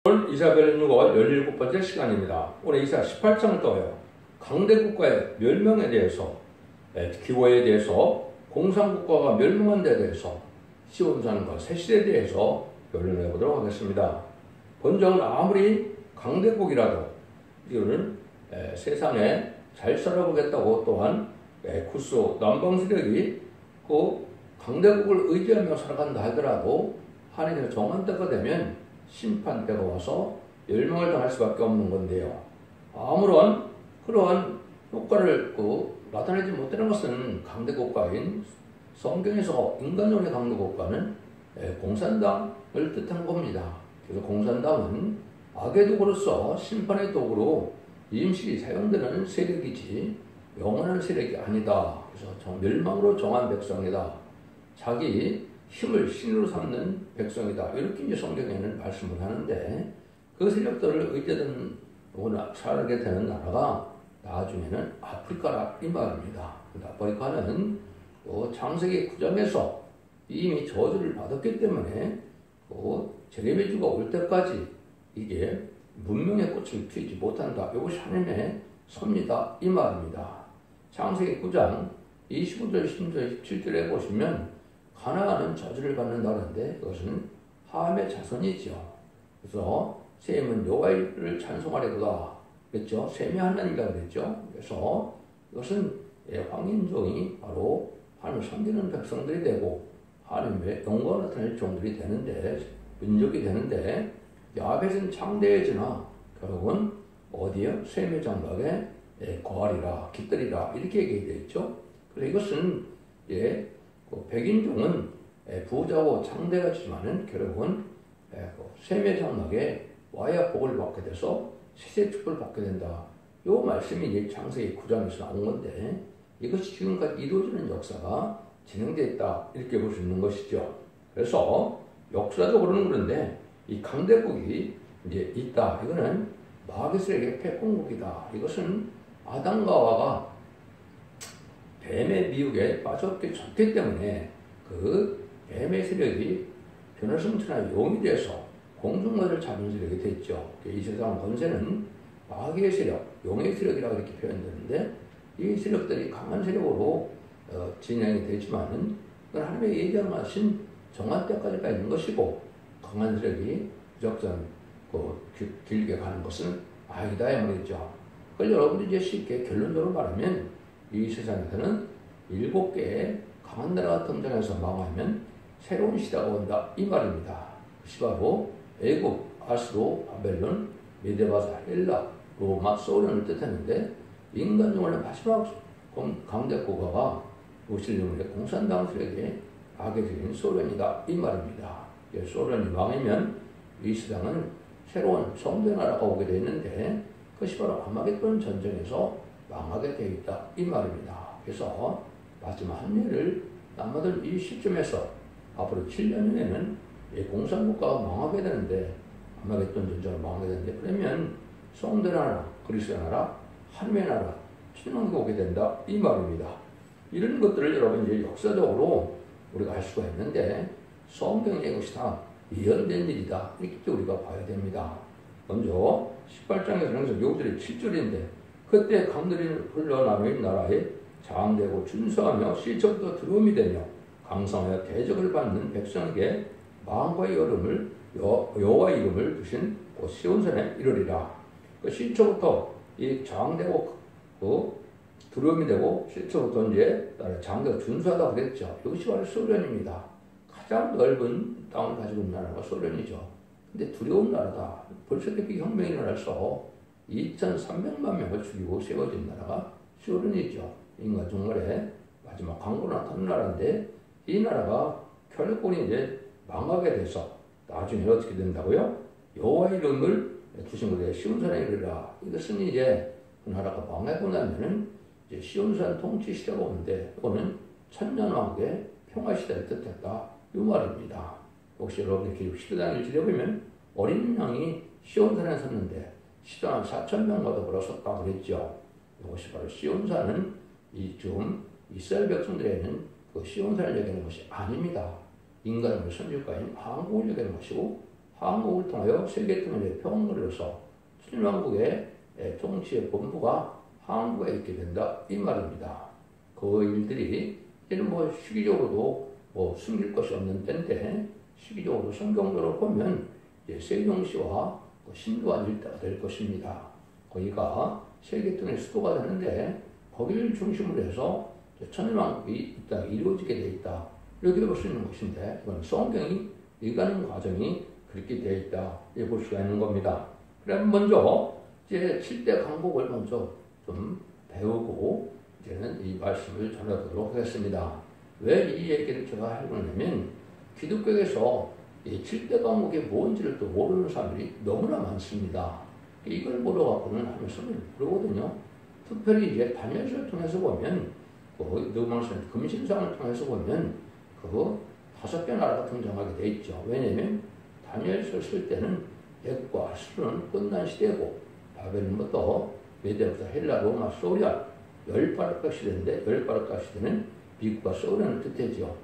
오늘 이사별 6월 17번째 시간입니다. 오늘 이사 18장을 떠요. 강대국가의 멸망에 대해서, 기호에 대해서, 공산국가가 멸망한 데 대해서, 시온산과 세실에 대해서 변론해 보도록 하겠습니다. 본정은 아무리 강대국이라도 이거는 세상에 잘 살아보겠다고 또한 구소 남방 세력이 그 강대국을 의지하며 살아간다 하더라도 하나님의 정한 때가 되면 심판 때가 와서 멸망을 당할 수밖에 없는 건데요. 아무런 그러한 효과를 나타내지 못하는 것은 강대국가인 성경에서 인간적인 강대국가는 공산당을 뜻한 겁니다. 그래서 공산당은 악의 도구로서 심판의 도구로 임시 사용되는 세력이지 영원한 세력이 아니다. 그래서 멸망으로 정한 백성이다. 자기 힘을 신으로 삼는 백성이다. 이렇게 이제 성경에는 말씀을 하는데 그 세력들을 의지하던 살게 되는 나라가 나중에는 아프리카라 이 말입니다. 아프리카는 창세기 9장에서 이미 저주를 받았기 때문에 제레미주가 올 때까지 이게 문명의 꽃을 피우지 못한다. 이것이 하나님의 섭니다. 이 말입니다. 창세기 9장 25절, 16절, 17절에 보시면 가나안은 저주를 받는 나라인데 그것은 함의 자손이죠. 그래서 셈은 여호와를 찬송하려도다 그랬죠. 셈이 하나님이라고 그랬죠. 그래서 이것은 황인종이 바로 하나님을 섬기는 백성들이 되고 하나님의 영광을 나타낼 종들이 되는데 민족이 되는데 야벳은 창대해지나 결국은 어디요? 셈의 장막에 거하리라 깃들이라 이렇게 얘기되어 있죠. 그래서 이것은 백인종은 부자고 창대하지만은 결국은 셈의 장막에 와야 복을 받게 돼서 세세 축복을 받게 된다. 이 말씀이 이제 창세기 9장에서 나온 건데 이것이 지금까지 이루어지는 역사가 진행되어 있다. 이렇게 볼 수 있는 것이죠. 그래서 역사적으로는 그런데 이 강대국이 이제 있다. 이거는 마귀 세력의 패권국이다. 이것은 아담과 하와가 뱀의 미혹에 빠졌기 때문에 그 뱀의 세력이 변화성천한 용이 돼서 공중마를 잡은 세력이 됐죠. 이 세상 권세는 마귀의 세력, 용의 세력이라고 이렇게 표현되는데 이 세력들이 강한 세력으로 진행이 되지만은 그건 하나님의 예정하신 정한 때까지가 있는 것이고 강한 세력이 무작정 길게 가는 것은 아니다 이 말이죠. 그걸 여러분들이 이제 쉽게 결론적으로 말하면 이 세상에서는 7개의 강한 나라가 등장해서 망하면 새로운 시대가 온다 이 말입니다. 그것이 바로 애굽, 아수르, 바벨론, 메데바사, 헬라, 로마, 소련을 뜻했는데 인간종의 마지막 강대국가가 무슬림의 공산당 세력의 악의적인 소련이다 이 말입니다. 소련이 망하면 이 세상은 새로운 성대 나라가 오게 되어 있는데 그것이 바로 아마겟돈 전쟁에서 망하게 되어 있다 이 말입니다. 그래서 마지막 한 예를 남아들 이 시점에서 앞으로 7년 후에는 공산국가가 망하게 되는데 아마겟돈 전쟁을 망하게 되는데 그러면 성대 나라, 그리스도 나라, 하나님의 나라, 천년왕국이 오게 된다 이 말입니다. 이런 것들을 여러분 이제 역사적으로 우리가 알 수가 있는데 성경의 것이 다 예언된 일이다 이렇게 우리가 봐야 됩니다. 먼저 18장에서는 6절에 7절인데 그때 강들이 흘러나오는 나라에 장대고 준수하며 시초부터 두려움이 되며 강성하여 대적을 받는 백성에게 마음과 여름을 여호와 이름을 두신 시온산에 이르리라. 그 시초부터 이 장대고 두려움이 되고 시초부터 이제 장대가 준수하다고 그랬죠. 이것이 바로 소련입니다. 가장 넓은 땅을 가지고 있는 나라가 소련이죠. 근데 두려운 나라다. 벌써 이렇게 혁명이 일어나서 2,300만 명을 죽이고 세워진 나라가 소련이죠. 인간 종말에 마지막 강으로 나타난 나라인데 이 나라가 결국은 이제 망하게 돼서 나중에 어떻게 된다고요? 여호와 이름을 주신 것에 시온산에 이르라. 이것은 이제 그 나라가 망하고 나면은 이제 시온산 통치 시대가 오는데 이거는 천년왕국의 평화 시대를 뜻했다 이 말입니다. 혹시 여러분의 기록 시대당을 지려보면 어린 양이 시온산에 섰는데 시당 4,000명마다 걸어섰다고 그랬죠. 이것이 바로 시온산은 지금 이스라엘 백성들에는 그 시온산을 얘기하는 것이 아닙니다. 인간의 선지자인 한국을 얘기하는 것이고 한국을 통하여 세계 통일의 평원으로서 천일왕국의 통치의 본부가 한국에 있게 된다 이 말입니다. 그 일들이 이제는 뭐 시기적으로도 뭐 숨길 것이 없는 때인데 시기적으로 성경적으로 보면 이제 세종시와 신도한 일대가 될 것입니다. 거기가 세계 통일의 수도가 되는데 거기를 중심으로 해서 천일왕국이 이 땅에 이루어지게 되어 있다. 이렇게 볼 수 있는 것인데 이건 성경이 읽어가는 과정이 그렇게 되어 있다. 이렇게 볼 수가 있는 겁니다. 그럼 먼저 이제 7대 강국을 먼저 좀 배우고 이제는 이 말씀을 전하도록 하겠습니다. 왜 이 얘기를 제가 하려고 하냐면 기독교에서 이 7대 강국이 뭔지를 또 모르는 사람들이 너무나 많습니다. 이걸 모르고는 하면서 모르거든요. 특별히 이제 다니엘서를 통해서 보면 너무나는 금신상을 통해서 보면 그 5개 나라가 등장하게 돼 있죠. 왜냐하면 다니엘서 쓸 때는 백과 아수르는 끝난 시대고 바벨론부터 메디아부터 헬라, 로마, 소련 10바락각 시대인데 10바락각 시대는 미국과 소련을 뜻하죠.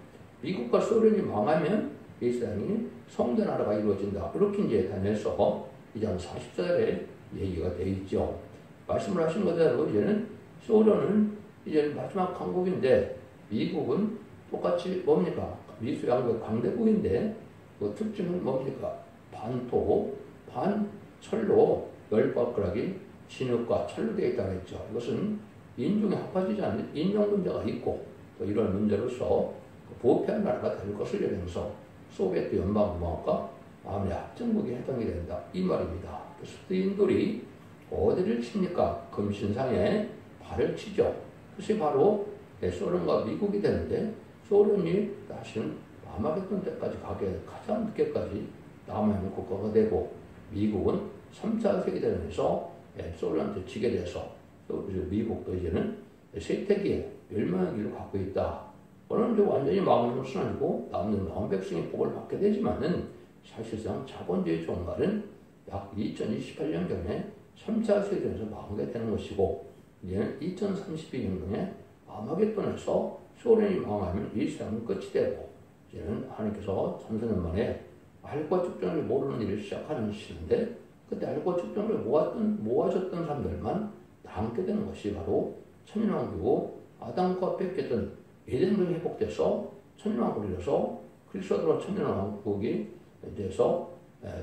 미국과 소련이 망하면 이 세상이 성대 나라가 이루어진다. 이렇게 이제 다니엘서 2장 40절에 얘기가 돼 있죠. 말씀을 하신 그대로 이제는 소련은 이제 마지막 강국인데 미국은 똑같이 뭡니까? 미수양국 강대국인데 그 특징은 뭡니까? 반토, 반철로 10바락이 진흙과 철로 되어 있다고 했죠. 이것은 인종이 합해지지 않는 인종 문제가 있고 또 이런 문제로서 부패한 나라가 될 것을 예상해서 소비에트 연방공화국과 마음의 합정국에 해당이 된다. 이 말입니다. 그래서 스인들이 어디를 칩니까? 금신상에 발을 치죠. 그것이 바로 소련과 미국이 되는데 소련이 다시는 아마겟돈 때까지 가게 가장 늦게까지 남아있는 국가가 되고 미국은 3차 세계대전에서 소련한테 지게 돼서 미국도 이제는 세태기에 멸망의 길을 갖고 있다. 오늘 완전히 망하는 것은 아니고 남는 마음 백성이 복을 받게 되지만은 사실상 자본주의 종말은 약 2028년경에 3차 세계대전에서 망하게 되는 것이고 이제는 2032년경에 아마겟돈에서 소련이 망하면 이 세상은 끝이 되고 이제는 하나님께서 1000년 만에 알과 측정을 모르는 일을 시작하는 시인데 그때 알과 측정을 모아줬던 사람들만 남게 되는 것이 바로 천년왕국이고 아담과 뺏겼던 에덴동이 회복돼서 천년왕국을 이뤄서 그리스도로 천년왕국이 돼서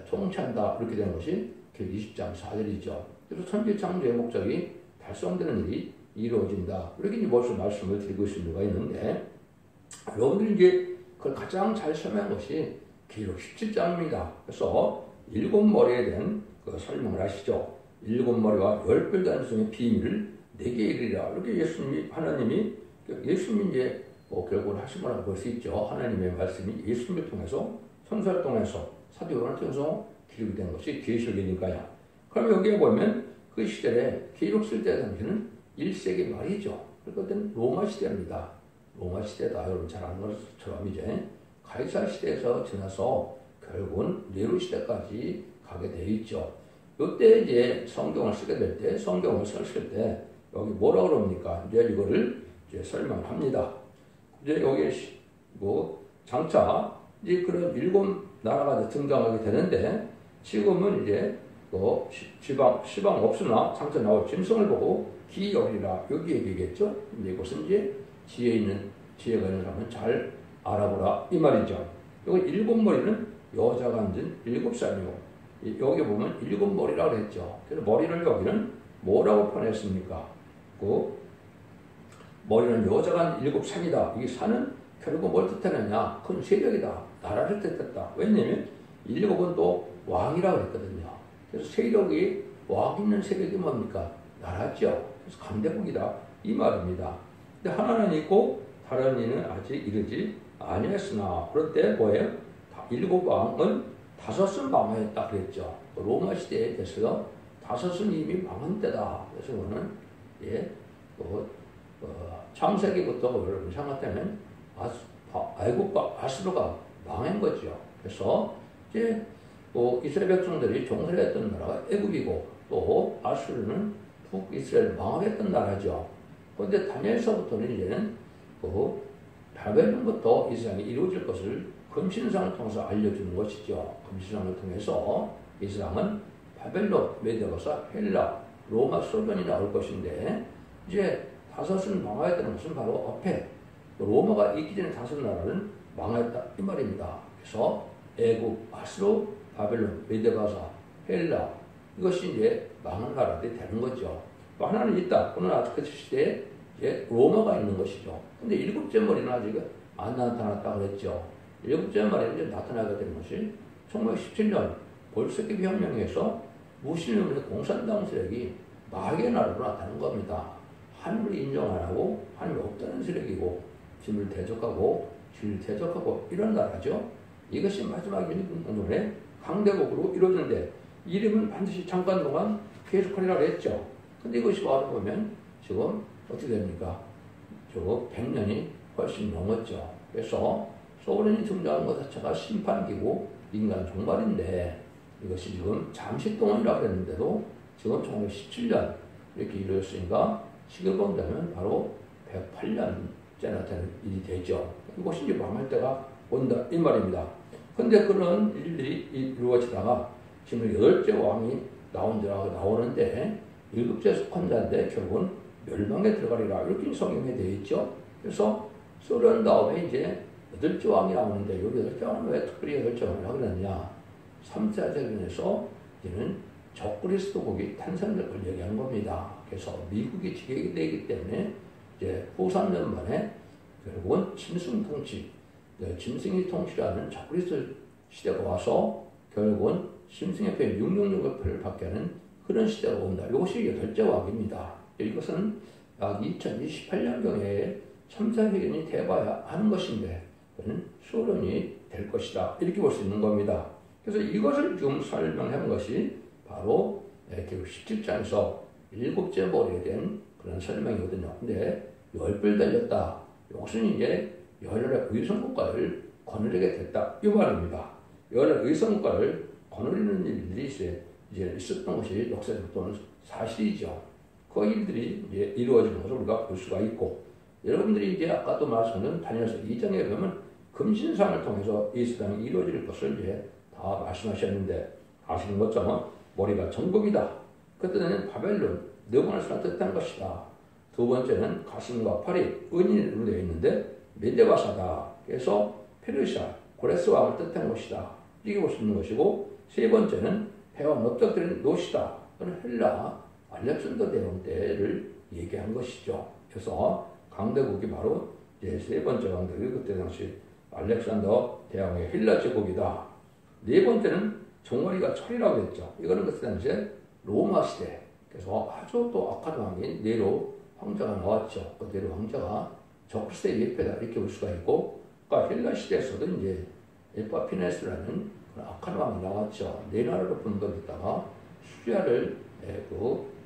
통치한다 이렇게 되는 것이 그 20장 4절이죠. 그래서 천지 창조의 목적이 달성되는 일이 이루어진다. 이렇게 이제 벌써 말씀을 드리고 있을 수가 있는데 여러분들이 이제 그걸 가장 잘 설명한 것이 기록 17장입니다. 그래서 7머리에 대한 그 설명을 하시죠. 7머리와 10별 단성의 비밀을 내게 이르리라. 이렇게 하나님이 이제 결국은 하신 거라고 볼 수 있죠. 하나님의 말씀이 예수님을 통해서 선서를 통해서 사도 요한을 통해서 기록이 된 것이 계시록이니까요. 그럼 여기에 보면 그 시절에 기록 쓸 때 당시는 1세기 말이죠. 그때는 로마 시대입니다. 로마 시대다 여러분 잘 아는 것처럼 이제 가이사 시대에서 지나서 결국은 네로 시대까지 가게 돼 있죠. 이때 이제 성경을 쓰게 될 때 성경을 썼을 때 여기 뭐라 그럽니까? 이제 이거를 이제 설명합니다. 이제 여기 장차 이제 그런 7나라가 등장하게 되는데 지금은 이제 시방 없으나 장차 나올 짐승을 보고 기여리라 여기 얘기겠죠. 이제 이것은 이제 지혜가 있는 사람은 잘 알아보라 이 말이죠. 여기 7머리는 여자가 앉은 7사람이고 여기 보면 7머리라고 했죠. 그래서 머리를 여기는 뭐라고 표현했습니까? 그 머리는 여자가 앉은 7산이다. 이 산은 결국 뭘 뜻하느냐? 큰 세력이다. 나라를 뜻했다. 왜냐하면 7은 또 왕이라고 했거든요. 그래서 세력이 왕 있는 세력이 뭡니까? 나라죠. 그래서 강대국이다. 이 말입니다. 근데 하나는 있고 다른 이는 아직 이르지 아니했으나 그럴 때 뭐예요? 7왕은 5은 망하였다 그랬죠. 로마 시대에 대해서 5은 이미 망한 때다. 그래서 그거는 창세기부터 여러분 생각하면 애국과 아수르가 망한 거죠. 그래서 이제 이스라엘 백성들이 종살이했던 나라가 애국이고 또 아수르는 북이스라엘 망하겠던 나라죠. 그런데 다니엘서부터는 이제는 바벨론부터 이 세상이 이루어질 것을 금신상을 통해서 알려주는 것이죠. 금신상을 통해서 이스라엘은 바벨론, 메디아버사, 헬라, 로마, 소련이 나올 것인데 이제 다섯은 망하였다는 것은 바로 앞에 로마가 있기 전에 다섯 나라는 망하였다 이 말입니다. 그래서 애국, 아수르, 바벨론, 메디아버사, 헬라 이것이 이제 망한 나라들이 되는 거죠. 또 하나는 있다. 그는 아직 그 시대에 이제 로마가 있는 것이죠. 근데 일곱째 머리는 아직 안 나타났다 그랬죠. 일곱째 머리는 이제 나타나게 되는 것이 1917년 볼셰비키 혁명에서 무슬림의 공산당 세력이 마귀의 나라로 나타난 겁니다. 하나님을 인정 안 하고 하나님이 없다는 세력이고 진리를 대적하고 진리를 대적하고 이런 나라죠. 이것이 마지막 일본의 강대국으로 이루어지는데 이름은 반드시 잠깐 동안 계속하리라 그랬죠. 근데 이것이 바로 보면 지금 어떻게 됩니까? 저 100년이 훨씬 넘었죠. 그래서 소련이 등장한 것 자체가 심판기고 인간 종말인데 이것이 지금 잠시 동안이라고 했는데도 지금 1917년 이렇게 이루어졌으니까 시계 본다면 바로 108년째나 되는 일이 되죠. 이것이 이제 망할 때가 온다 이 말입니다. 근데 그런 일들이 이루어지다가 지금 8째 왕이 나오는데 7째 속한 자인데 결국은 멸망에 들어가리라 이렇게 성경에 되어 있죠. 그래서 소련 다음에 이제 8째 왕이 나오는데 이 8째 왕은 왜 특별히 8째 왕이라고 그랬냐. 3차 대전에서 이제는 적그리스도국이 탄생될 걸 얘기하는 겁니다. 그래서 미국이 지배가 되기 때문에 이제 후 3년 만에 결국은 짐승 통치, 짐승이 통치라는 적그리스도 시대가 와서 결국은 짐승의 표 666을 받게 하는 그런 시대가 온다. 이것이 8째 왕입니다. 이것은 약 2028년경에 3차 회견이 돼봐야 하는 것인데 그는 소련이 될 것이다. 이렇게 볼 수 있는 겁니다. 그래서 이것을 지금 설명한 것이 바로 결국 17장에서 7째 머리에 대한 그런 설명이거든요. 근데 10별 달렸다. 이것은 이제 열혈의 의성국가를 거느리게 됐다. 이 말입니다. 열혈의 의성국가를 거느리는 일들이 이제 있었던 것이 역사적으로는 사실이죠. 그 일들이 이제 이루어지는 것을 우리가 볼 수가 있고 여러분들이 이제 아까도 말씀하신 다니엘서 2장에 보면 금신상을 통해서 이스라엘이 이루어질 것을 이제 다 말씀하셨는데 아시는 것처럼 머리가 전국이다. 그때는 바벨론, 느부갓네살을 뜻한 것이다. 두 번째는 가슴과 팔이 은인으로 되어 있는데 메데바사다. 그래서 페르시아, 고레스 왕을 뜻한 것이다. 이렇게 볼 수 있는 것이고 세 번째는 해와 넓적들은 노시다. 그는 헬라, 알렉산더 대왕 때를 얘기한 것이죠. 그래서 강대국이 바로 이제 세 번째 강대국이 그때 당시 알렉산더 대왕의 헬라 제국이다. 네 번째는 종아리가 철이라고 했죠. 이거는 그때 당시에 로마 시대. 그래서 아주 또 악한 왕인 네로 황제가 나왔죠. 그 네로 황제가 적그리스도의 예표다 이렇게 볼 수가 있고, 그러니까 헬라 시대에서도 이제 에파피네스라는 악한 왕이 나왔죠. 네 나라로 분배됐다가 수리아를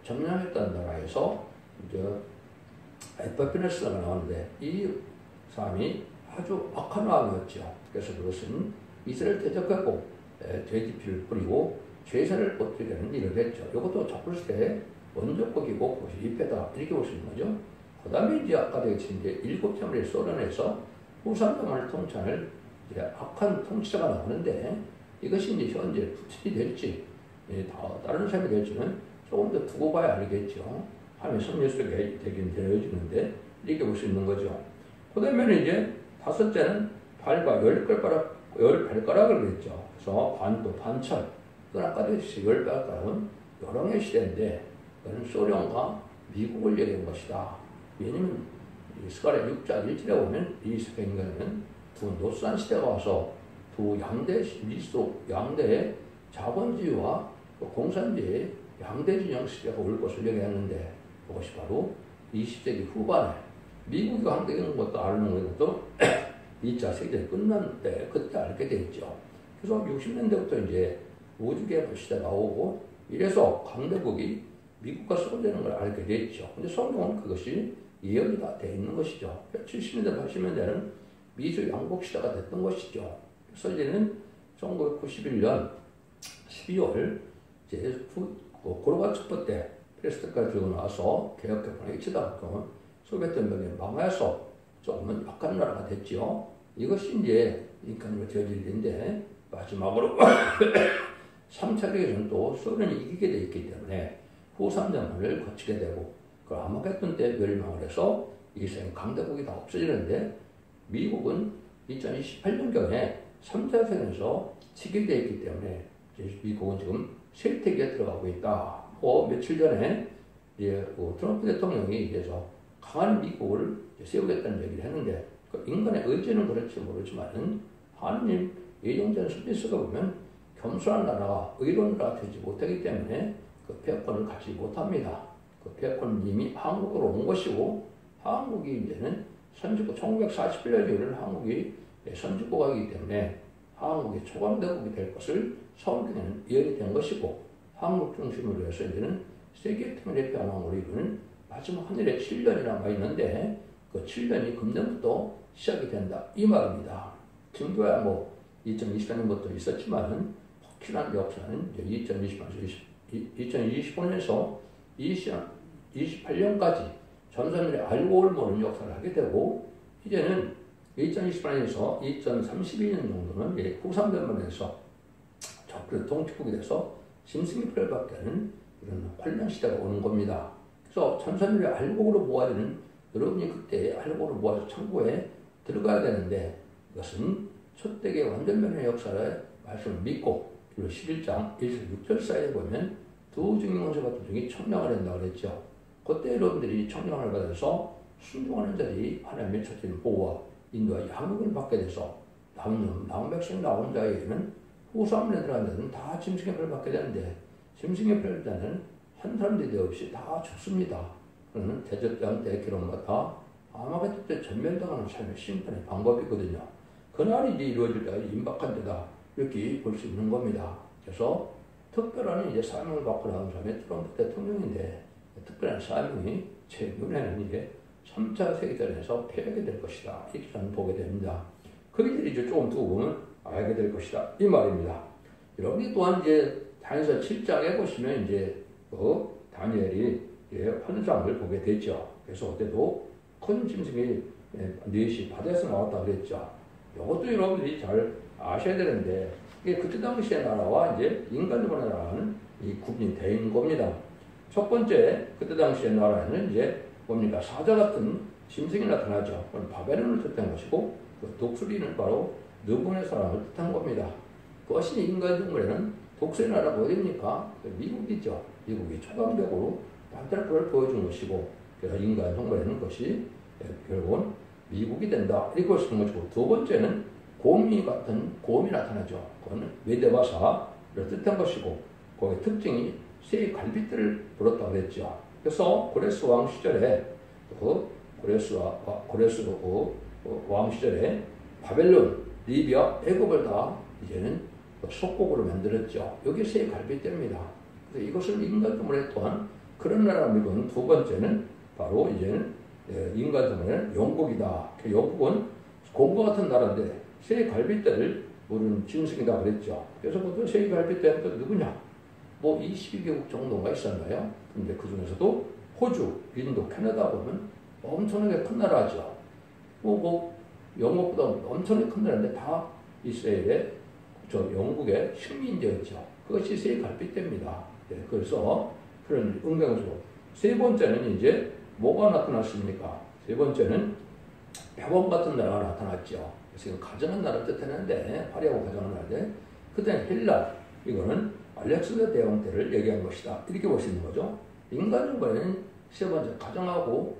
점령했던 나라에서 이제 에파피네스가 나왔는데 이 사람이 아주 악한 왕이었죠. 그래서 그것은 이스라엘 대적하고 돼지피를 뿌리고 죄사를 뻗으려는 일을 했죠. 이것도 적그리스도의 원조국이고 그것이 입회다 이렇게 볼 수 있는 거죠. 그 다음에 이제 아까 얘기했듯이 이제 7째 머리 소련에서 후삼동을 통치할 이제 악한 통치자가 나오는데 이것이 이제 현재 푸틴이 될지 다른 사람이 될지는 조금 더 두고 봐야 알겠죠. 하나님의 섭리 속에 되긴 되어지는데 이렇게 볼 수 있는 거죠. 그 다음에는 이제 다섯째는 발과 열 발가락을 그랬죠. 그래서 반도 반철. 그건 아까도 했듯이 열 발가락은 여왕의 시대인데 그건 소련과 미국을 얘기한 것이다. 왜냐면 스가랴 6장 1절에 보면 이 인간은 두 노수한 시대가 와서 두 양대 미속 양대의 자본주의와 공산주의의 양대 진영 시대가 올 것을 얘기했는데 그것이 바로 20세기 후반에 미국이 강대된 것도 아는 것도 2차 세계대전이 끝난 때 그때 알게 됐죠. 그래서 60년대부터 이제 우주개발 시대가 오고 이래서 강대국이 미국과 소되는 걸 알게 됐죠. 근데 성경은 그것이 예언이 다 돼 있는 것이죠. 70년대, 80년대는 미주 양국 시대가 됐던 것이죠. 그래서 이제는 1991년 12월 이제 고르바초프 때 페레스트라이카 들고 나와서 개혁개방에 이치다 보면 소비에트 연맹이 망해서 조금은 약한 나라가 됐죠. 이것이 이제 인간으로 되어질 일인데 마지막으로 3차 대전은 또 소련이 이기게 되어 있기 때문에 후삼전을 거치게 되고 그 아마겟돈 때 멸망을 해서 이생 강대국이 다 없어지는데 미국은 2028년경에 3차 대전에서 지게 되어 있기 때문에 미국은 지금 쇠퇴기에 들어가고 있다. 며칠 전에 트럼프 대통령이 이래서 강한 미국을 세우겠다는 얘기를 했는데 그 인간의 의지는 그렇지 모르지만은 하느님 예정된 스미스가 보면 겸손한 나라가 의로운 나라가 되지 못하기 때문에 그 패권을 갖지 못합니다. 그 패권은 이미 한국으로 온 것이고 한국이 이제는 선진국 1941년 이후를 한국이 선진국이기 때문에 한국이 초강대국이 될 것을 성경에는 예언이 된 것이고 한국 중심으로 해서 이제는 세계 통일의 평화를 이루는 마지막 하늘에 7년이 남아있는데 그 7년이 금년부터 시작이 된다 이 말입니다. 지금도야 뭐 2024년부터 있었지만은 확실한 역사는 2025년에서 28년까지 전선들의 알고를 모르는 역사를 하게 되고 이제는 2028년에서 2032년 정도는 후삼전만에서 적그리 동축국이 돼서 짐승의 뼈를 받게 하는 이런 환란 시대가 오는 겁니다. 그래서 전선들의 알곡으로 모아지는 여러분이 그때 알곡으로 모아서 천국에 들어가야 되는데 이것은 첫대계 완전면의 역사를 말씀을 믿고 그리고 11장 1절 6절 사이에 보면 두 증인원서 같은 중에 청량을 한다고 그랬죠. 그때 여러분들이 청량을 받아서 순종하는 자들이 하나님의 첫째는 보호와 인도와 양육을 받게 돼서 남은 백성 나온 자에게는 후사함을 들어간 자는 다 짐승의 표를 받게 되는데 짐승의 표를 자는 한 사람들이 없이 다 죽습니다. 그러면 대접장 대기론마다 아마겟돈 때 전멸당하는 삶의 심판의 방법이거든요. 그날이 이제 이루어질 때가 임박한 때다 이렇게 볼 수 있는 겁니다. 그래서 특별한 이제 사명을 받고 나온 사람이 트럼프 대통령인데 특별한 사명이 제 눈에는 이제 3차 세계대전에서 패하게 될 것이다. 이렇게 저는 보게 됩니다. 그들이 이제 조금 두고 보면 알게 될 것이다. 이 말입니다. 여러분이 또한 이제 다니엘서 7장에 보시면 이제 다니엘이 환상을 보게 되죠. 그래서 그때도 큰 짐승이 넷이 바다에서 나왔다고 그랬죠. 이것도 여러분들이 잘 아셔야 되는데 이게 그때 당시의 나라와 이제 인간적으로 나라는 이 구분이 되어 있는 겁니다. 첫 번째 그때 당시의 나라에는 이제 뭡니까 사자 같은 짐승이 나타나죠. 그건 바벨론을 뜻한 것이고 그 독수리는 바로 느부의 사람을 뜻한 겁니다. 그것이 인간적으로는 독수리 나라가 어디입니까? 미국이죠. 미국이 초강력으로 완전한 그걸 보여준 것이고 그래서 인간 정말에는 것이 결국은 미국이 된다. 이렇게 볼 수 있는 것이고 두 번째는 곰이 같은 곰이 나타나죠. 그거는 메데바사를 뜻한 것이고 거기에 특징이 새 갈빗들을 불었다고 그랬죠. 그래서 고레스 왕 시절에 고레스 왕 시절에 바벨론, 리비아, 애굽을 다 이제는 속국으로 만들었죠. 여기 새 갈빗대입니다. 그래서 이것을 인간성문에 또한 그런 나라 미국은 두 번째는 바로 이제는 인간성문에는 영국이다. 영국은 곰과 같은 나라인데 새 갈빗대를 모르는 짐승이다 그랬죠. 그래서 그 새 갈빗대는 또 누구냐? 뭐 22개국 정도가 있었나요? 근데 그 중에서도 호주, 인도, 캐나다 보면 엄청나게 큰 나라죠. 영국보다 엄청나게 큰 나라인데 다 이스라엘의 영국의 식민지였죠. 그것이 새 갈빗대입니다. 네, 그래서 그런 은경으로 세 번째는 이제 뭐가 나타났습니까? 세 번째는 백원 같은 나라가 나타났죠. 그래서 가정한 나라를 뜻하는데 화려하고 가정한 나라인데 그때는 헬라 이거는 알렉산더 대왕 때를 얘기한 것이다. 이렇게 볼 수 있는 거죠. 인간은 세 번째 가정하고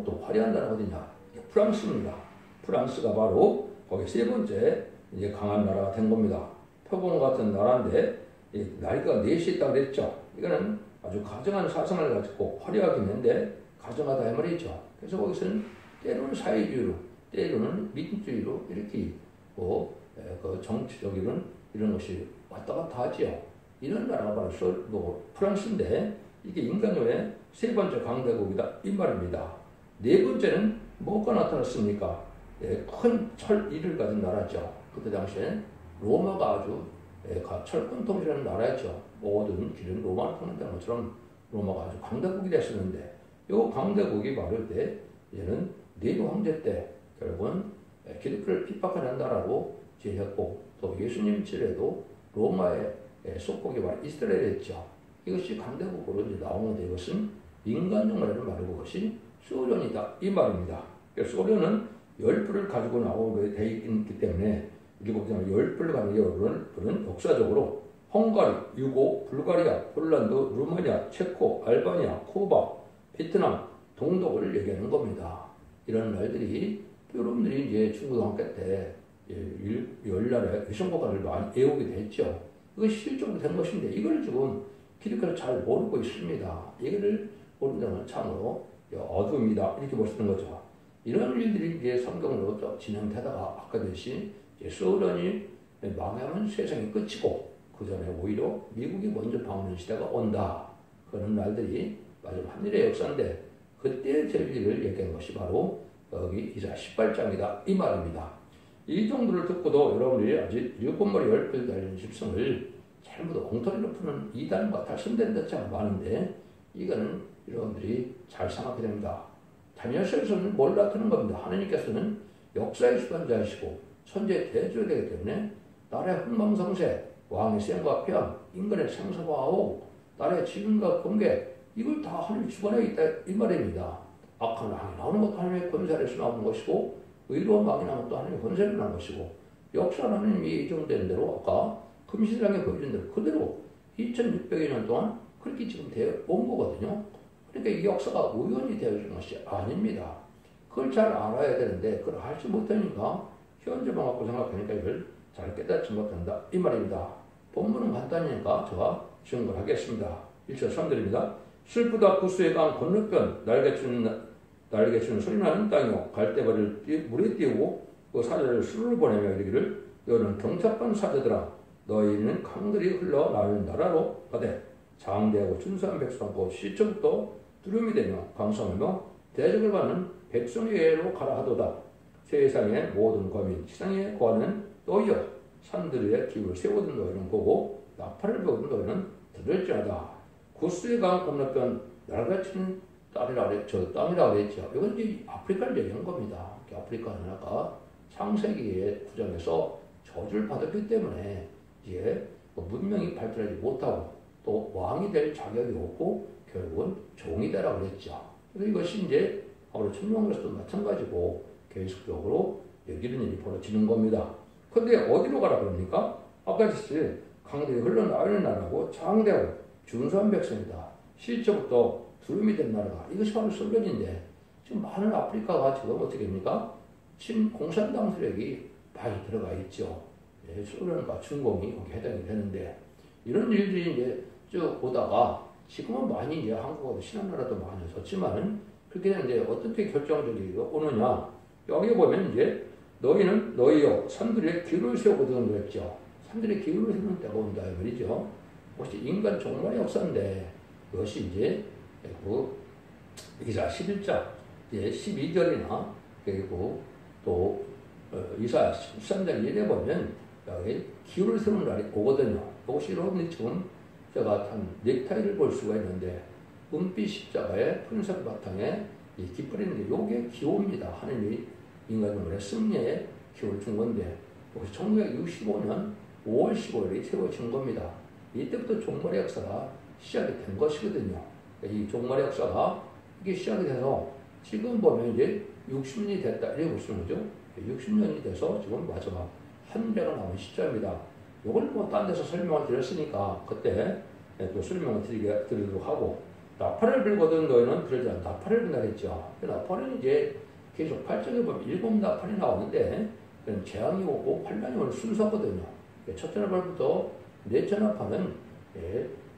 또 화려한 나라가 어디냐? 프랑스입니다. 프랑스가 바로 거기 세 번째 이제 강한 나라가 된 겁니다. 표본 같은 나라인데 나이가 넷이 있다고 그랬죠. 이거는 아주 가정한 사상을 가지고 화려하게 있는데 가정하다 이 말이죠. 그래서 거기서는 때로는 사회주의로 때로는 민주주의로 이렇게 그 정치적인 이런 것이 왔다 갔다 하지요. 이런 나라가 바로 프랑스인데 이게 인간의 세 번째 강대국이다 이 말입니다. 네 번째는 뭐가 나타났습니까? 큰 철일을 가진 나라죠. 그때 당시에 로마가 아주 철권 통치하는 나라였죠. 모든 길은 로마를 통한다는 것처럼 로마가 아주 강대국이 됐었는데 이 강대국이 바로 때 얘는 네로 황제 때 결국은 기독교를 핍박하는 나라로 제했고 또 예수님 시대에도 로마의 속국이 바로 이스라엘이었죠. 이것이 강대국으로 이제 나온 건데 이것은 인간종말이라는 말이고 그것이 소련이다 이 말입니다. 소련은 10불을 가지고 나오게 되어 있기 때문에 일곱 장 10불을 가는 여론은 역사적으로 헝가리, 유고, 불가리아, 폴란드, 루마니아, 체코, 알바니아, 쿠바, 베트남, 동독을 얘기하는 겁니다. 이런 날들이 여러분들이 이제 중고등학교 때 열날에 위성국가를 많이 외우게 됐죠. 이것이 실적으로 된 것인데 이걸 지금 기독교를 잘 모르고 있습니다. 이거를 모른다면 참으로 어둠이다 이렇게 볼 수 있는 거죠. 이런 일들이 이제 성경으로 진행되다가 아까 듯이 소련이 망하면 세상이 끝이고 그 전에 오히려 미국이 먼저 방어하는 시대가 온다. 그런 날들이 마지막 한일의 역사인데 그때의 진리를 얘기한 것이 바로 여기 이사 18장이다 이 말입니다. 이 정도를 듣고도 여러분들이 아직 7머리 10뿔 달린 십성을 전부 다 엉터리로 푸는 이단과 달성된 자체가 많은데 이거는 여러분들이 잘 생각해야 됩니다. 다니엘서에서는 뭘 나타내는 겁니다. 하나님께서는 역사의 주관자이시고 천재 대주가 되기 때문에 나라의 흥망성쇠, 왕의 생과 편, 인간의 생사과학, 나라의 지금과 공개 이걸 다 하나님이 주관해 있다 이 말입니다. 악한 왕이 나오는 것도 하나님의 권세에서 나오는 것이고 의로운 왕이 나오는 것도 하나님의 권세로 나오는 것이고 역사는 하나님이 예정된 대로 아까 금시장에 보여준 대로 그대로 2600여 년 동안 그렇게 지금 되어 온 거거든요. 그러니까 이 역사가 우연히 되어진 것이 아닙니다. 그걸 잘 알아야 되는데 그걸 알지 못하니까 현재만 갖고 생각하니까 이걸 잘 깨닫지 못한다 이 말입니다. 본문은 간단하니까 제가 증거를 하겠습니다. 1절 3절입니다. 슬프다 구스의 강 건너편 날개치는 소리나는 땅이요 갈대벌을 물에 띄우고 그 사자를 수를 보내며 이르기를 너는 경착한 사자들아 너희는 강들이 흘러나오는 나라로 가되 장대하고 준수한 백성과 시초부터 두려움이 되며 강성하며 대적을 받는 백성에게로 가라 하도다. 세상의 모든 거민 지상에 거하는 너희여 산들 위에 기울을 세우던 너희는 보고 나팔을 배우던 너희는 들을지어다. 구스의 강 건너편 날개치는 땅이라고 했죠. 이건 이제 아프리카를 얘기한 겁니다. 아프리카는 아까 창세기의 구정에서 저주를 받았기 때문에 이제 문명이 발달하지 못하고 또 왕이 될 자격이 없고 결국은 종이 되라고 그랬죠. 그래서 이것이 이제 바로 천명에서도 마찬가지고 계속적으로 이런 일이 벌어지는 겁니다. 근데 어디로 가라 그럽니까? 아까 했듯이 강들이 흘러나오는 나라고 장대하고 준수한 백성이다. 시초부터 두름이 된 나라가 이것이 바로 소련인데 지금 많은 아프리카가 지금 어떻게 됩니까? 공산당 세력이 많이 들어가 있죠. 네, 소련과 중공이 거기 해당이 되는데 이런 일들이 이제 쭉 오다가 지금은 많이 이제 한국하고 신한 나라도 많아졌지만은 그렇게 이제 어떻게 결정적이 오느냐 여기 보면 이제 너희는 너희여 산들의 기울을 세우거든 그랬죠. 산들의 기울을 세우는 때가 온다 이 말이죠. 혹시 인간 종말의 역사인데 그것이 이제 그 이사 11장 12절이나 그리고 또 이사 13장 1에 보면 여기 기울을 세우는 날이 오거든요. 이것이 여러분이 지금 제가 한 넥타이를 볼 수가 있는데 은빛 십자가의 푸른색 바탕에 이 깃발이 있는데 요게 기호입니다. 하나님이 인간의 승리에 기호를 준 건데 이것이 1965년 5월 15일에 세워진 겁니다. 이때부터 종말의 역사가 시작이 된 것이거든요. 이 종말의 역사가 이게 시작이 돼서 지금 보면 이제 60년이 됐다 이렇게 보시는 거죠. 60년이 돼서 지금 마지막 한 배가 나온 시점입니다. 이걸 뭐 딴 데서 설명을 드렸으니까 그때 또 설명을 드리도록 하고 나팔을 불거든 너희는 그러지 않아. 나팔을 분다 했죠. 나팔은 이제 계속 8절에 보면 7 나팔이 나오는데 재앙이 오고 환란이 오는 순서거든요. 첫째 나팔부터 넷째 나팔은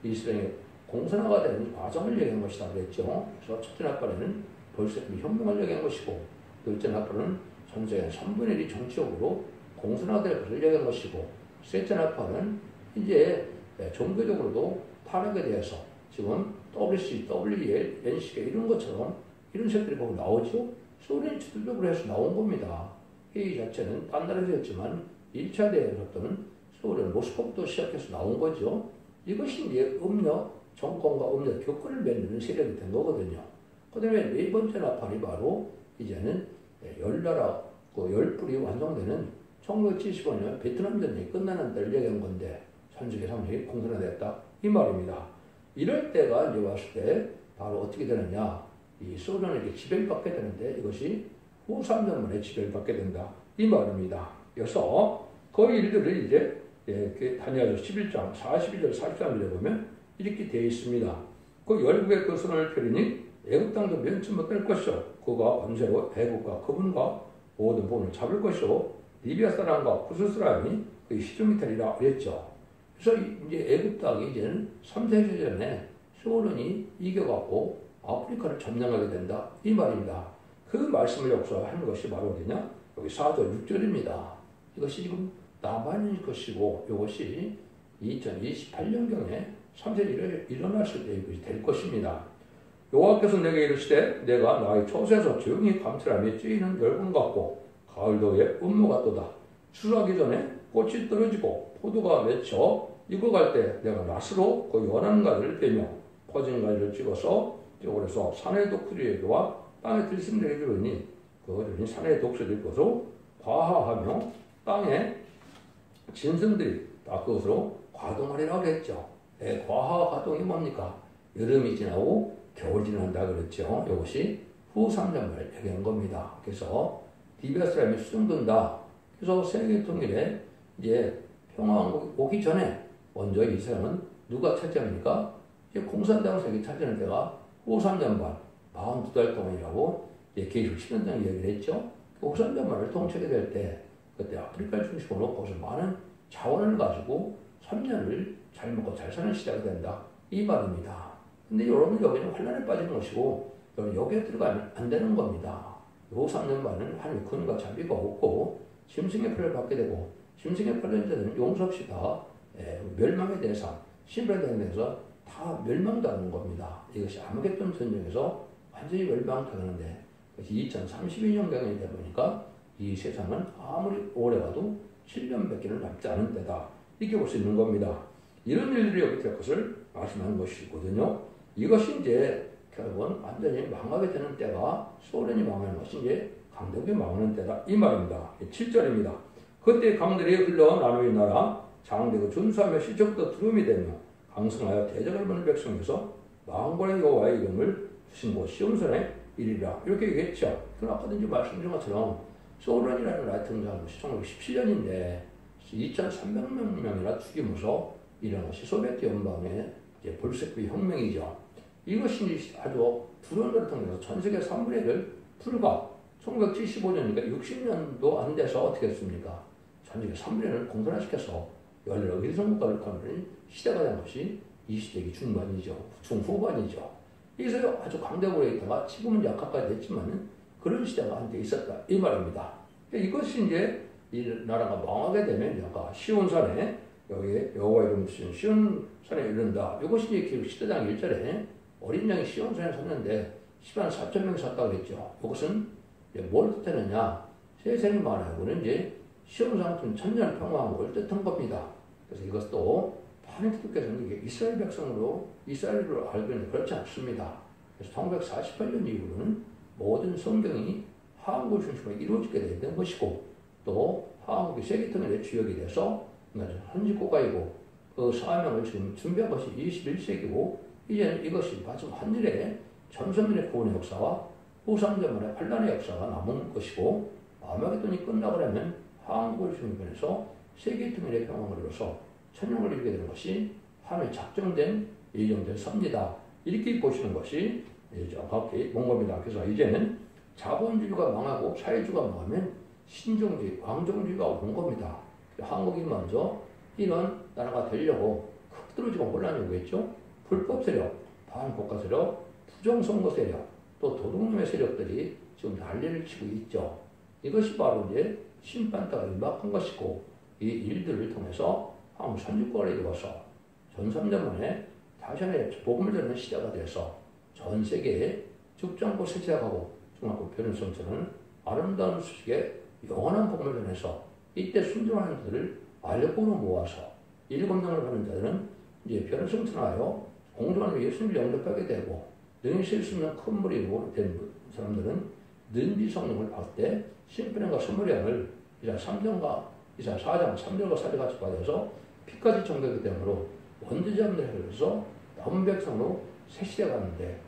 이스라엘의 공산화가 되는 과정을 얘기한 것이다 그랬죠. 그래서 첫째 나팔에는 벌써 혁명을 얘기한 것이고 둘째 나팔은 전세의 3분의 1이 정치적으로 공산화될 것을 얘기한 것이고 셋째 나팔은 이제 종교적으로도 타락에 대해서 지금 WC, WEL, NC가 이런 것처럼 이런 색들이 보면 나오죠. 소련이 주도적으로 해서 나온 겁니다. 이 자체는 딴 나라에서 했지만 1차 대전 때는 소련 모스크바부터 시작해서 나온 거죠. 이것이 이제 음력, 정권과 음력 교권을 맺는 세력이 된 거거든요. 그 다음에 네 번째 나팔이 바로 이제는 열나라 그 열불이 완성되는 1975년 베트남 전쟁이 끝나는 때를 얘기한 건데 전세계 3세계 공산화됐다 이 말입니다. 이럴 때가 이제 왔을 때 바로 어떻게 되느냐, 이 소련에게 지배를 받게 되는데 이것이 후 3년 만에 지배를 받게 된다 이 말입니다. 그래서 그 일들을 이제 다니엘서 11장 42절 43절에 보면 이렇게 되어 있습니다. 그 열국의 그 선을 펴리니 애굽 땅도 면치 못할 것이요 그가 번세로 애굽과 그분과 모든 본을 잡을 것이요 리비아 사람과 구스 사람이 그 시종이 되리라 그랬죠. 그래서 이제 애굽 땅이 이제는 3세기 전에 소련이 이겨갖고 아프리카를 점령하게 된다 이 말입니다. 그 말씀을 역사하는 것이 바로 어디냐? 여기 4절 6절입니다. 이것이 지금 남한일 것이고 이것이 2028년경에 3세기를 일어났을 때 이것이 될 것입니다. 여호와께서 내게 이르시되 내가 나의 초소에서 조용히 감찰하며 찌이는 열분 같고 가을도에 음모 같도다. 추수하기 전에 꽃이 떨어지고 포도가 맺혀 익어갈 때 내가 낫으로 그 연한 가지를 빼며 퍼진 가지를 찍어서 그래서 산의 독수리에게와 땅의 들짐승에게 주르니 그들이 산의 독수리를 것으로 과하하며 땅의 짐승들이 다 그것으로 과동하리라고 했죠. 과하 과동이 뭡니까? 여름이 지나고 겨울 지난다 그랬죠. 이것이 후 3년을 얘기한 겁니다. 그래서 리비아 사람이 수정된다. 그래서 세계 통일에 이제 평화왕국이 오기 전에 먼저 이 사람은 누가 차지합니까? 이제 공산당 세력이 차지하는 때가 후 3년 반 42달 동안이라고 계속 10년 얘기를 했죠. 그 후 3년 반을 통치하게 될 때 그때 아프리카를 중심으로 거기서 많은 자원을 가지고 3년을 잘 먹고 잘 사는 시대가 된다 이 말입니다. 근데 여러분 여기는 환란에 빠진 것이고 여러분 여기에 들어가면 안 되는 겁니다. 요 3년 반은 하늘의 근과 자비가 없고 짐승의 표를 받게 되고 짐승의 표를 되는 용서 없이 다 멸망의 대상, 신발에 대해서 다 멸망당하는 겁니다. 이것이 아마겟돈 전쟁에서 완전히 멸망당하는데 2032년경이 되다 보니까 이 세상은 아무리 오래 가도 7년밖에 남지 않은 때다. 이렇게 볼 수 있는 겁니다. 이런 일들이 여기 될 것을 말씀하는 것이거든요. 이것이 이제 결국은 완전히 망하게 되는 때가 소련이 망하는 것이 이제 강대국이 망하는 때다. 이 말입니다. 7절입니다. 그때 강들이 흘러 나누이 나라 장대가 준수하며 시적도 두름이 되며 강성하여 대적을 보는 백성에서 망군의 여호와의 이름을 주신 곳 시온산의 일이라 이렇게 얘기했죠. 그럼 아까도 이제 말씀드린 것처럼 소련이라는 나라 등장한 것이 1917년인데 2,300명이나 죽이면서 일어난 것이 소비에트 연방의 볼셰비크 혁명이죠. 이것이 아주 불운을 통해서 전 세계 3분의 1을 불과 1975년이니까 60년도 안 돼서 어떻게 했습니까? 전 세계 3분의 1을 공산화시켜서 열려 의성국가를 가는 시대가 된 것이 20세기 중반이죠. 중후반이죠. 여기서 아주 강대국에 있다가 지금은 약화까지 됐지만 그런 시대가 한때 있었다. 이 말입니다. 이것이 이제 이 나라가 망하게 되면 아까 시온산에 여기 여호와 이름 쓰신 시온산에 이른다. 이것이 이제 기록 시대장 1절에 어린 양이 시온산에 섰는데 10만 4천 명이 섰다고 했죠. 이것은 뭘 뜻하느냐? 세상이 말하고는 이제 시온산 천년 평화왕국을 뜻한 겁니다. 그래서 이것도 파리투께서는 이게 이스라엘 백성으로 이스라엘로 알고 있는데 그렇지 않습니다. 그래서 1948년 이후로는 모든 성경이 하한국을 중심으로 이루어지게 된 것이고 또 하한국이 세계통일의 주역이 돼서 현지국가이고 그 사명을 지금 준비한 것이 21세기고 이제는 이것이 마지막 한일의 전선민의 구원의 역사와 후삼전만의 환란의 역사가 남은 것이고 아마겟돈이 끝나고 나면 하한국을 중심으로 세계통일의 평화를 이뤄서 천년을 이루게 되는 것이 하나의 작정된 예정된 섭니다. 이렇게 보시는 것이 정확히 본 겁니다. 그래서 이제는 자본주의가 망하고 사회주의가 망하면 신종주의, 왕정주의가 온 겁니다. 한국이 먼저 이런 나라가 되려고 흑도로 지금 혼란이 오겠죠. 불법 세력, 반국가 세력, 부정선거 세력, 또 도둑놈의 세력들이 지금 난리를 치고 있죠. 이것이 바로 이제 심판대가 임박한 것이고 이 일들을 통해서 한국 선진국가를 이루어서 전 3년 만에 다시 한번 복음을 전하는 시대가 돼서 전 세계에 죽지 세시하고 중학교 변호선처는 아름다운 수식에 영원한 복음을 전해서 이때 순종하는 자들을 알력으로 모아서 7명을 받는 자들은 이제 변호선천하여 공정한 예수님을 영접하게 되고 능히 쉴 수 있는 큰 무리로 된 사람들은 는비 성령을 받을 때 심판과 선물량을 이사 3장과 이사 4장 3절과 4절 같이 받아서 피까지 정되기 때문에 원죄자들을 해서 남은 백성으로 새 시대가 왔는데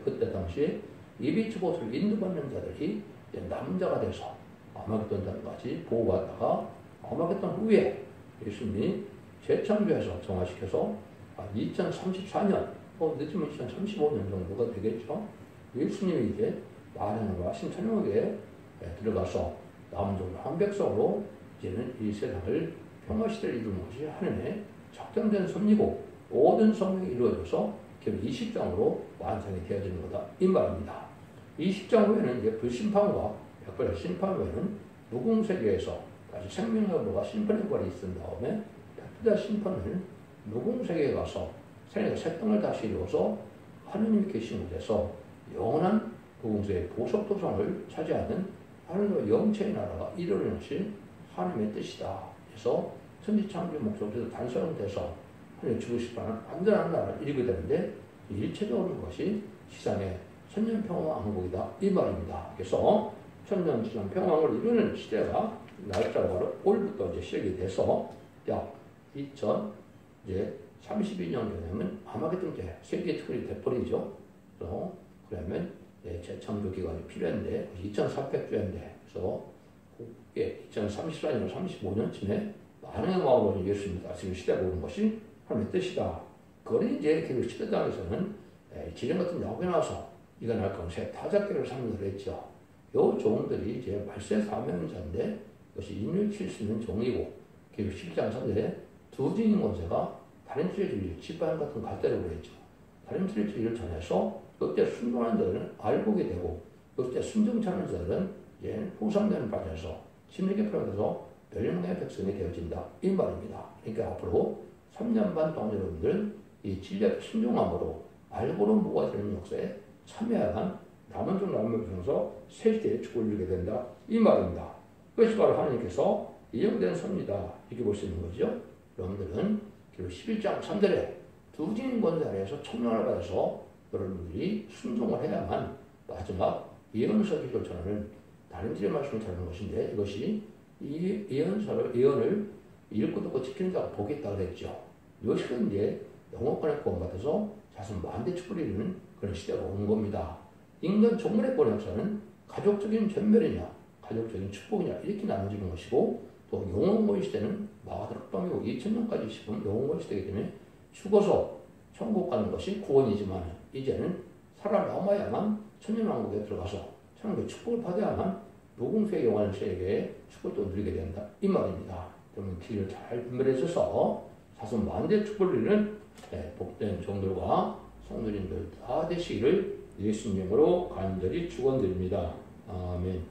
그때 당시 예비추봇을 인도받는 자들이 남자가 돼서 아마겟돈 전까지 보호받다가 아마겟돈 후에 예수님이 재창조해서 정화시켜서 2034년 늦으면 2035년 정도가 되겠죠. 예수님이 이제 마량과 신천역에 들어가서 남은 종한 백성으로 이제는 이 세상을 평화시대를 이루는 것이 하나님의 작정된 섭리고 모든 성령이 이루어져서 결국 20장으로 완성이 되어지는 거다 이 말입니다. 20장 후에는 이제 불심판과 백발의 심판 후에는 무궁세계에서 다시 생명여부가 심판의 발이 있은 다음에 백두자 심판을 무궁세계에 가서 생애가 새 땅을 다시 이루어서 하느님이 계신 곳에서 영원한 무궁세의 보석도상을 차지하는 하늘과 영체의 나라가 이루어지는 것이 하나님의 뜻이다. 그래서 천지창조의 목적에서 단순돼서 하나님 죽으시다는 완전한 나라를 이루게 되는데 일체적으로 그것이 시상의 천년평화왕국이다 이 말입니다. 그래서 천년지상 평화를 이루는 시대가 날짜가 바로 올부터 이제 시작이 돼서 약 2032년 되면 아마겟돈 때 세계 특별히 돼버리죠. 그러면 재창조 기간이 필요한데 2400주인데 그래서 2034년 35년쯤에 많은 마음으로 예수님이 다스리는 시대가 오는 것이 하나님의 뜻이다. 그걸 이제 그 시대장에서는 지령 같은 야곱에 나와서 이가 날 건새 타작계를 삼는 했죠. 요 종들이 이제 말세 사명자인데 이것이 인을 칠 수 있는 종이고 계속 11장 3절에 두 증인 권세가 다른 주의 집안 같은 갈대라고 했죠. 다른 주의를 전해서 그때 순종하는 자들은 알보게 되고 그때 순종치 않는 자들은 후상되는 바에서 심리계 표현에서 멸망의 백성이 되어진다 이 말입니다. 그러니까 앞으로 3년 반 동안 여러분들 이 진리의 순종함으로 알고는 뭐가 되는 역사에 참여한 남은 종 남은 백성에서 새 시대에 축복을 이루게 된다 이 말입니다. 그것이 바로 하나님께서 예정된 섭리다 이렇게 볼 수 있는 거죠. 여러분들은 11장 3절에 두 증인 권세 아래에서 청량을 받아서 여러분들이 순종을 해야만 마지막 예언서 기를 전하는 다른 길의 말씀을 전하는 것인데 이것이 이 예언을 읽고 듣고 지키는 자가 복이 있다고 그랬죠. 이것이 이제 영어권의 구원받아서 자손 만대 축복을 이루는 그런 시대가 오는 겁니다. 인간 종문의 구원 역사는 가족적인 전멸이냐 가족적인 축복이냐 이렇게 나눠지는 것이고 또 영원권 시대는 마가다락방이고 2000년까지 싶은 영원권 시대이기 때문에 죽어서 천국 가는 것이 구원이지만 이제는 살아남아야만 천년왕국에 들어가서 천국의 축복을 받아야만 무궁수의 영원한 세계에 축복도 누리게 된다 이 말입니다. 그러면 길을 잘 분별해줘서 자손 만대 축복을 누리는 복된 종들과 성도님들 다 되시기를 예수님으로 간절히 축원드립니다. 아멘.